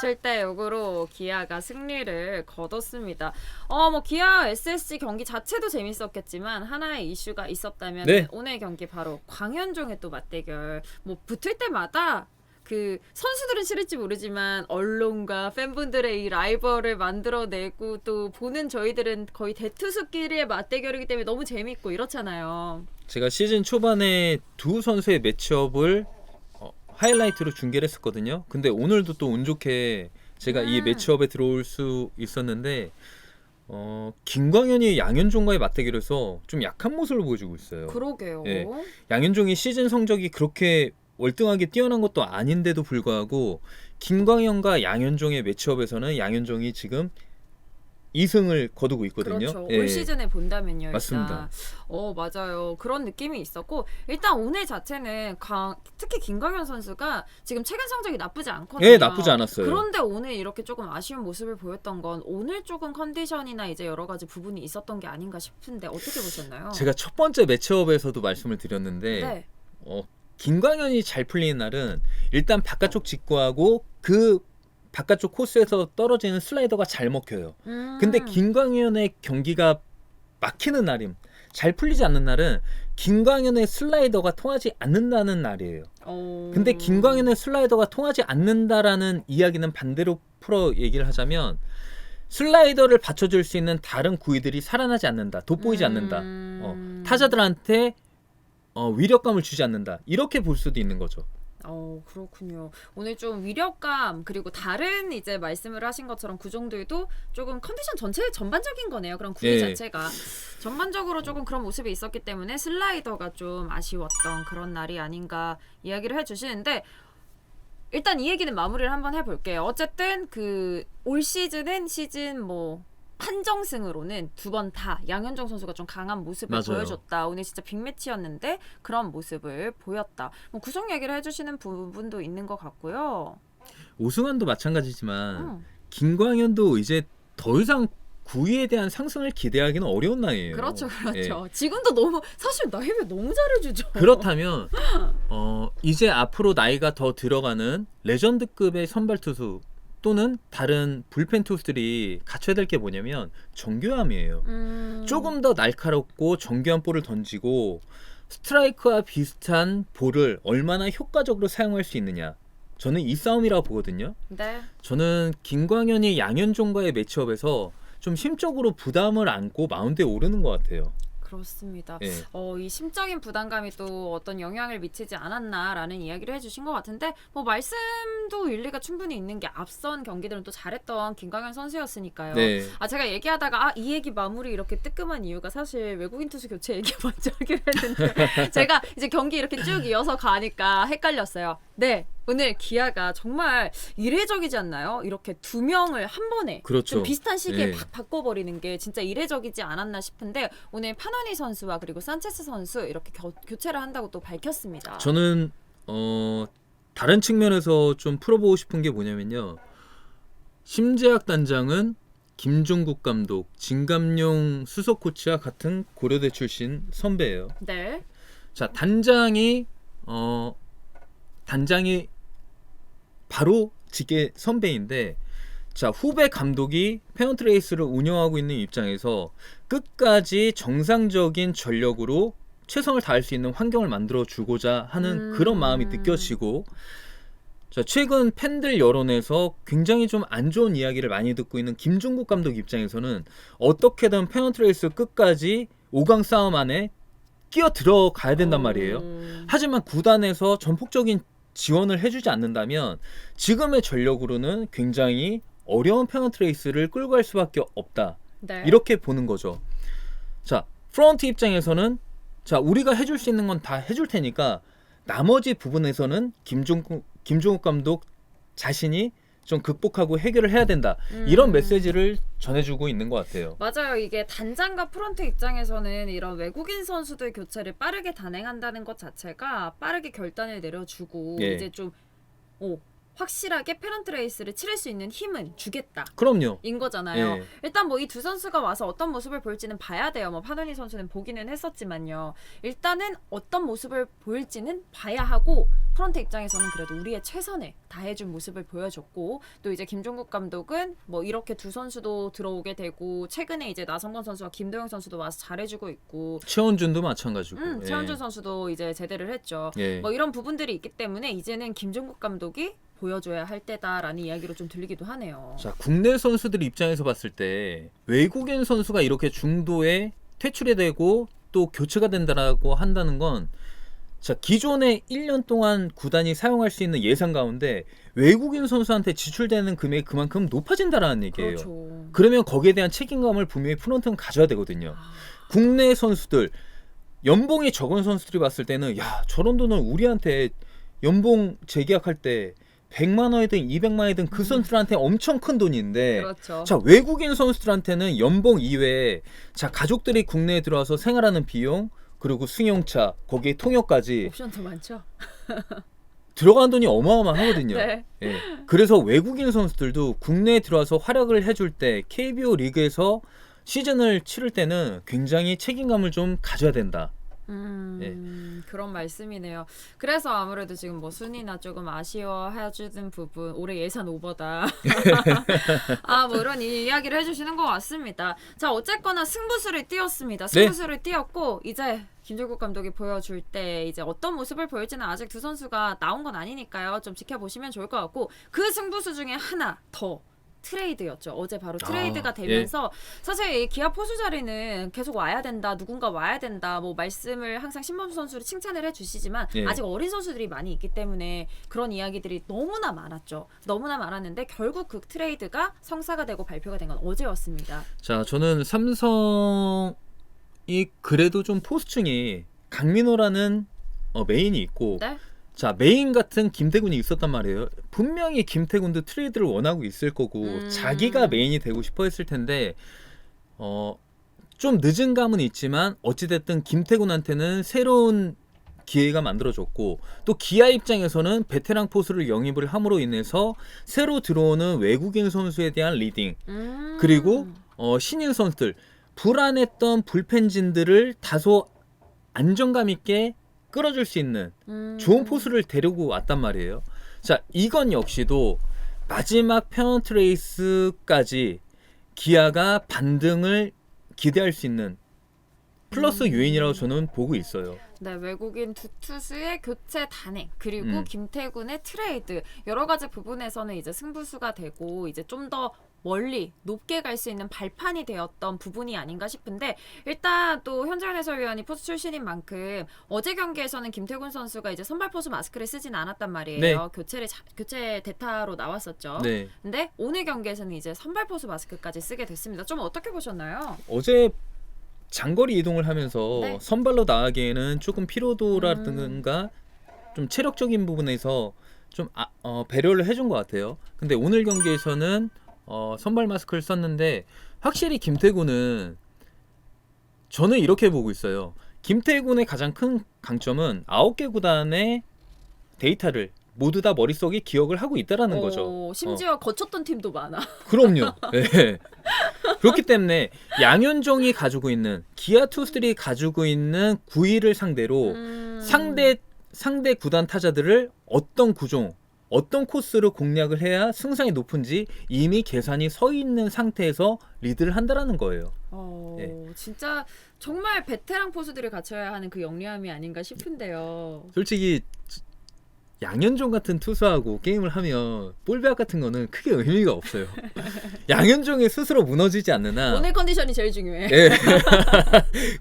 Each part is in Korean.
7대 6으로 기아가 승리를 거뒀습니다. 뭐 기아 SSG 경기 자체도 재밌었겠지만 하나의 이슈가 있었다면 네. 오늘 경기 바로 광현종의 또 맞대결. 뭐 붙을 때마다 그 선수들은 싫을지 모르지만 언론과 팬분들의 이 라이벌을 만들어내고 또 보는 저희들은 거의 대투수끼리의 맞대결이기 때문에 너무 재밌고 이렇잖아요. 제가 시즌 초반에 두 선수의 매치업을 하이라이트로 중계를 했었거든요. 근데 오늘도 또 운 좋게 제가 이 매치업에 들어올 수 있었는데 김광현이 양현종과의 맞대결에서 좀 약한 모습을 보여주고 있어요. 그러게요. 예. 양현종이 시즌 성적이 그렇게 월등하게 뛰어난 것도 아닌데도 불구하고 김광현과 양현종의 매치업에서는 양현종이 지금 2승을 거두고 있거든요. 그렇죠. 예. 올 시즌에 본다면요. 맞습니다. 일단. 맞아요. 그런 느낌이 있었고 일단 오늘 자체는 특히 김광현 선수가 지금 최근 성적이 나쁘지 않거든요. 예, 나쁘지 않았어요. 그런데 오늘 이렇게 조금 아쉬운 모습을 보였던 건 오늘 조금 컨디션이나 이제 여러 가지 부분이 있었던 게 아닌가 싶은데 어떻게 보셨나요? 제가 첫 번째 매치업에서도 말씀을 드렸는데 네. 김광현이 잘 풀리는 날은 일단 바깥쪽 직구하고 그 바깥쪽 코스에서 떨어지는 슬라이더가 잘 먹혀요. 근데 김광현의 경기가 막히는 날임, 잘 풀리지 않는 날은 김광현의 슬라이더가 통하지 않는다는 날이에요. 근데 김광현의 슬라이더가 통하지 않는다라는 이야기는 반대로 풀어 얘기를 하자면 슬라이더를 받쳐줄 수 있는 다른 구위들이 살아나지 않는다, 돋보이지 않는다, 타자들한테 위력감을 주지 않는다, 이렇게 볼 수도 있는 거죠. 그렇군요. 오늘 좀 위력감 그리고 다른 이제 말씀을 하신 것처럼 구종들도 조금 컨디션 전체 전반적인 거네요. 그런 구위 자체가 전반적으로 조금 그런 모습이 있었기 때문에 슬라이더가 좀 아쉬웠던 그런 날이 아닌가 이야기를 해주시는데 일단 이 얘기는 마무리를 한번 해볼게요. 어쨌든 그 올 시즌은 시즌 판정승으로는 두 번 다 양현종 선수가 좀 강한 모습을 맞아요. 보여줬다. 오늘 진짜 빅매치였는데 그런 모습을 보였다. 구성 얘기를 해주시는 부분도 있는 것 같고요. 오승환도 마찬가지지만 김광현도 이제 더 이상 9위에 대한 상승을 기대하기는 어려운 나이에요. 그렇죠. 예. 지금도 너무 사실 나이를 너무 잘해주죠. 그렇다면 이제 앞으로 나이가 더 들어가는 레전드급의 선발 투수 또는 다른 불펜 투수들이 갖춰야 될 게 뭐냐면 정교함이에요. 조금 더 날카롭고 정교한 볼을 던지고 스트라이크와 비슷한 볼을 얼마나 효과적으로 사용할 수 있느냐. 저는 이 싸움이라고 보거든요. 네. 저는 김광현이 양현종과의 매치업에서 좀 심적으로 부담을 안고 마운드에 오르는 것 같아요. 그렇습니다. 예. 이 심적인 부담감이 또 어떤 영향을 미치지 않았나라는 이야기를 해주신 것 같은데 말씀도 일리가 충분히 있는 게 앞선 경기들은 또 잘했던 김광현 선수였으니까요. 네. 제가 얘기하다가 이 얘기 마무리 이렇게 뜨끔한 이유가 사실 외국인 투수 교체 얘기 먼저 하기로 했는데 제가 이제 경기 이렇게 쭉 이어서 가니까 헷갈렸어요. 네. 오늘 기아가 정말 이례적이지 않나요? 이렇게 두 명을 한 번에 그렇죠. 좀 비슷한 시기에 네. 팍 바꿔버리는 게 진짜 이례적이지 않았나 싶은데 오늘 파노니 선수와 그리고 산체스 선수 이렇게 교체를 한다고 또 밝혔습니다. 저는 다른 측면에서 좀 풀어보고 싶은 게 뭐냐면요. 심재학 단장은 김종국 감독, 진감용 수석 코치와 같은 고려대 출신 선배예요. 네. 자, 단장이 바로 직계 선배인데, 자, 후배 감독이 페넌트레이스를 운영하고 있는 입장에서 끝까지 정상적인 전력으로 최선을 다할 수 있는 환경을 만들어 주고자 하는 그런 마음이 느껴지고, 자, 최근 팬들 여론에서 굉장히 좀 안 좋은 이야기를 많이 듣고 있는 김종국 감독 입장에서는 어떻게든 페넌트레이스 끝까지 5강 싸움 안에 끼어 들어가야 된단 말이에요. 하지만 구단에서 전폭적인 지원을 해주지 않는다면 지금의 전력으로는 굉장히 어려운 페넌트레이스를 끌고 갈 수밖에 없다. 네. 이렇게 보는 거죠. 자, 프런트 입장에서는 자, 우리가 해줄 수 있는 건 다 해줄 테니까 나머지 부분에서는 김종국 감독 자신이 좀 극복하고 해결을 해야 된다. 이런 메시지를 전해주고 있는 것 같아요. 맞아요. 이게 단장과 프런트 입장에서는 이런 외국인 선수들 교체를 빠르게 단행한다는 것 자체가 빠르게 결단을 내려주고 예. 이제 좀 확실하게 페넌트 레이스를 치를 수 있는 힘은 주겠다. 그럼요. 인 거잖아요. 예. 일단 이 두 선수가 와서 어떤 모습을 보일지는 봐야 돼요. 파노니 선수는 보기는 했었지만요. 일단은 어떤 모습을 보일지는 봐야 하고 프런트 입장에서는 그래도 우리의 최선을 다해준 모습을 보여줬고 또 이제 김종국 감독은 뭐 이렇게 두 선수도 들어오게 되고 최근에 이제 나성범 선수와 김도영 선수도 와서 잘해주고 있고 최원준도 마찬가지고. 최원준 선수도 이제 제대를 했죠. 예. 뭐 이런 부분들이 있기 때문에 이제는 김종국 감독이 보여줘야 할 때다라는 이야기로 좀 들리기도 하네요. 자, 국내 선수들 입장에서 봤을 때 외국인 선수가 이렇게 중도에 퇴출이 되고 또 교체가 된다라고 한다는 건 자, 기존에 1년 동안 구단이 사용할 수 있는 예산 가운데 외국인 선수한테 지출되는 금액이 그만큼 높아진다라는 얘기예요. 그렇죠. 그러면 거기에 대한 책임감을 분명히 프런트는 가져야 되거든요. 국내 선수들 연봉이 적은 선수들이 봤을 때는 야, 저런 돈을 우리한테 연봉 재계약할 때 100만 원이든 200만 원이든 그 선수들한테 엄청 큰 돈인데 그렇죠. 자, 외국인 선수들한테는 연봉 이외에 자, 가족들이 국내에 들어와서 생활하는 비용 그리고 승용차 거기에 통역까지 옵션도 많죠. 들어가는 돈이 어마어마하거든요. 네. 예. 그래서 외국인 선수들도 국내에 들어와서 활약을 해줄 때 KBO 리그에서 시즌을 치를 때는 굉장히 책임감을 좀 가져야 된다. 그런 말씀이네요. 그래서 아무래도 지금 뭐 순위나 조금 아쉬워해주는 부분 올해 예산 오버다. 뭐 이런 이야기를 해주시는 것 같습니다. 자, 어쨌거나 승부수를 띄웠습니다. 승부수를 띄웠고 이제 김종국 감독이 보여줄 때 이제 어떤 모습을 보일지는 아직 두 선수가 나온 건 아니니까요. 좀 지켜보시면 좋을 것 같고 그 승부수 중에 하나 더 트레이드였죠. 어제 바로 트레이드가 되면서 사실 이 기아 포수 자리는 계속 와야 된다. 누군가 와야 된다. 뭐 말씀을 항상 신범수 선수를 칭찬을 해주시지만 아직 어린 선수들이 많이 있기 때문에 그런 이야기들이 너무나 많았죠. 너무나 많았는데 결국 그 트레이드가 성사가 되고 발표가 된 건 어제였습니다. 자, 저는 삼성이 그래도 좀 포수층이 강민호라는 메인이 있고 네? 자, 메인 같은 김태군이 있었단 말이에요. 분명히 김태군도 트레이드를 원하고 있을 거고 자기가 메인이 되고 싶어 했을 텐데 좀 늦은 감은 있지만 어찌됐든 김태군한테는 새로운 기회가 만들어졌고 또 기아 입장에서는 베테랑 포수를 영입을 함으로 인해서 새로 들어오는 외국인 선수에 대한 리딩 그리고 신인 선수들 불안했던 불펜진들을 다소 안정감 있게 끌어줄 수 있는 좋은 포수를 데리고 왔단 말이에요. 자, 이건 역시도 마지막 페넌트 레이스까지 기아가 반등을 기대할 수 있는 플러스 요인이라고 저는 보고 있어요. 네, 외국인 두 투수의 교체 단행 그리고 김태군의 트레이드 여러 가지 부분에서는 이제 승부수가 되고 이제 좀 더 멀리 높게 갈 수 있는 발판이 되었던 부분이 아닌가 싶은데 일단 또 현재현 해설위원이 포수 출신인 만큼 어제 경기에서는 김태군 선수가 이제 선발 포수 마스크를 쓰진 않았단 말이에요. 네. 교체 대타로 나왔었죠. 네. 근데 오늘 경기에서는 이제 선발 포수 마스크까지 쓰게 됐습니다. 좀 어떻게 보셨나요? 어제 장거리 이동을 하면서 네. 선발로 나가기에는 조금 피로도라든가 좀 체력적인 부분에서 좀 배려를 해준 것 같아요. 근데 오늘 경기에서는 선발 마스크를 썼는데 확실히 김태군은 저는 이렇게 보고 있어요. 김태군의 가장 큰 강점은 9개 구단의 데이터를 모두 다 머릿속에 기억을 하고 있다라는 거죠. 심지어 거쳤던 팀도 많아. 그럼요. 네. 그렇기 때문에 양현종이 가지고 있는 기아 투수들이 가지고 있는 구위를 상대로 상대 구단 타자들을 어떤 구종 어떤 코스로 공략을 해야 승산이 높은지 이미 계산이 서 있는 상태에서 리드를 한다라는 거예요. 진짜 정말 베테랑 포수들이 갖춰야 하는 그 영리함이 아닌가 싶은데요. 솔직히 양현종 같은 투수하고 게임을 하면 볼배학 같은 거는 크게 의미가 없어요. 양현종이 스스로 무너지지 않는 한 오늘 컨디션이 제일 중요해. 네.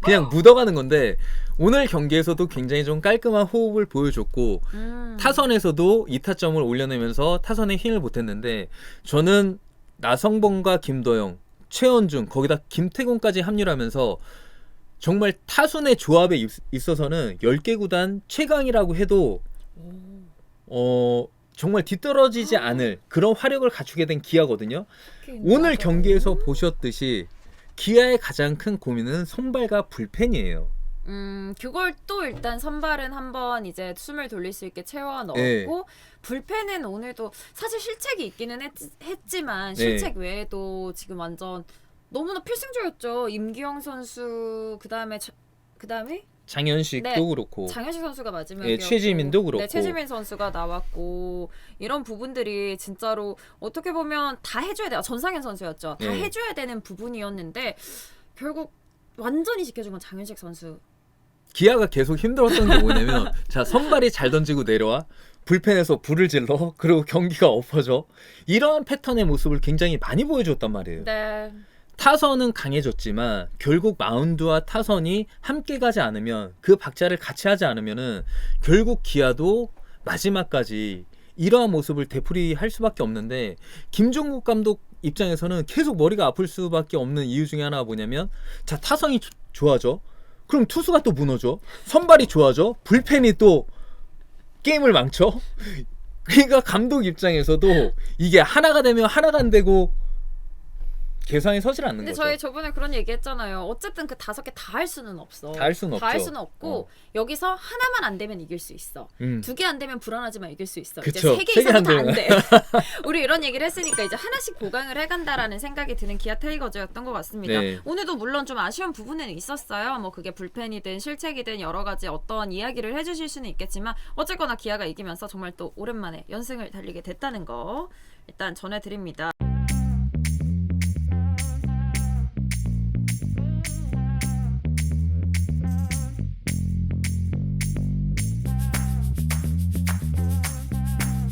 그냥 묻어가는 건데 오늘 경기에서도 굉장히 좀 깔끔한 호흡을 보여줬고 타선에서도 2타점을 올려내면서 타선에 힘을 보탰는데 저는 나성범과 김도영, 최원중 거기다 김태곤까지 합류하면서 정말 타순의 조합에 있어서는 10개 구단 최강이라고 해도 정말 뒤떨어지지 않을 그런 화력을 갖추게 된 기아거든요. 오늘 경기에서 보셨듯이 기아의 가장 큰 고민은 선발과 불펜이에요. 그걸 또 일단 선발은 한번 이제 숨을 돌릴 수 있게 채워 넣었고 네. 불펜은 오늘도 사실 실책이 있기는 했지만 실책 외에도 지금 완전 너무나 필승조였죠. 임기영 선수 그다음에 장현식도 네, 그렇고 장현식 선수가 마지막이었고 예, 최지민도 그렇고 네, 최지민 선수가 나왔고 이런 부분들이 진짜로 어떻게 보면 다 해줘야 돼요. 전상현 선수였죠. 다 네. 해줘야 되는 부분이었는데 결국 완전히 지켜준 건 장현식 선수. 기아가 계속 힘들었던 게 뭐냐면 자 선발이 잘 던지고 내려와 불펜에서 불을 질러 그리고 경기가 엎어져 이러한 패턴의 모습을 굉장히 많이 보여줬단 말이에요. 네. 타선은 강해졌지만 결국 마운드와 타선이 함께 가지 않으면 그 박자를 같이 하지 않으면은 결국 기아도 마지막까지 이러한 모습을 되풀이할 수밖에 없는데 김종국 감독 입장에서는 계속 머리가 아플 수밖에 없는 이유 중에 하나가 뭐냐면 자 타선이 좋아져 그럼 투수가 또 무너져 선발이 좋아져 불펜이 또 게임을 망쳐 그러니까 감독 입장에서도 이게 하나가 되면 하나가 안 되고 계산이 서질 않는 근데 거죠. 저희 저번에 그런 얘기 했잖아요. 어쨌든 그 5개 다 할 수는 없어. 다 할 수는 다 할 없죠. 수는 없고 여기서 하나만 안 되면 이길 수 있어. 2개 안 되면 불안하지만 이길 수 있어. 그쵸. 이제 3개 세개 안 이상은 안 되면. 돼. 우리 이런 얘기를 했으니까 이제 하나씩 보강을 해간다라는 생각이 드는 기아 타이거즈였던 것 같습니다. 네. 오늘도 물론 좀 아쉬운 부분은 있었어요. 뭐 그게 불펜이든 실책이든 여러 가지 어떤 이야기를 해주실 수는 있겠지만 어쨌거나 기아가 이기면서 정말 또 오랜만에 연승을 달리게 됐다는 거 일단 전해드립니다.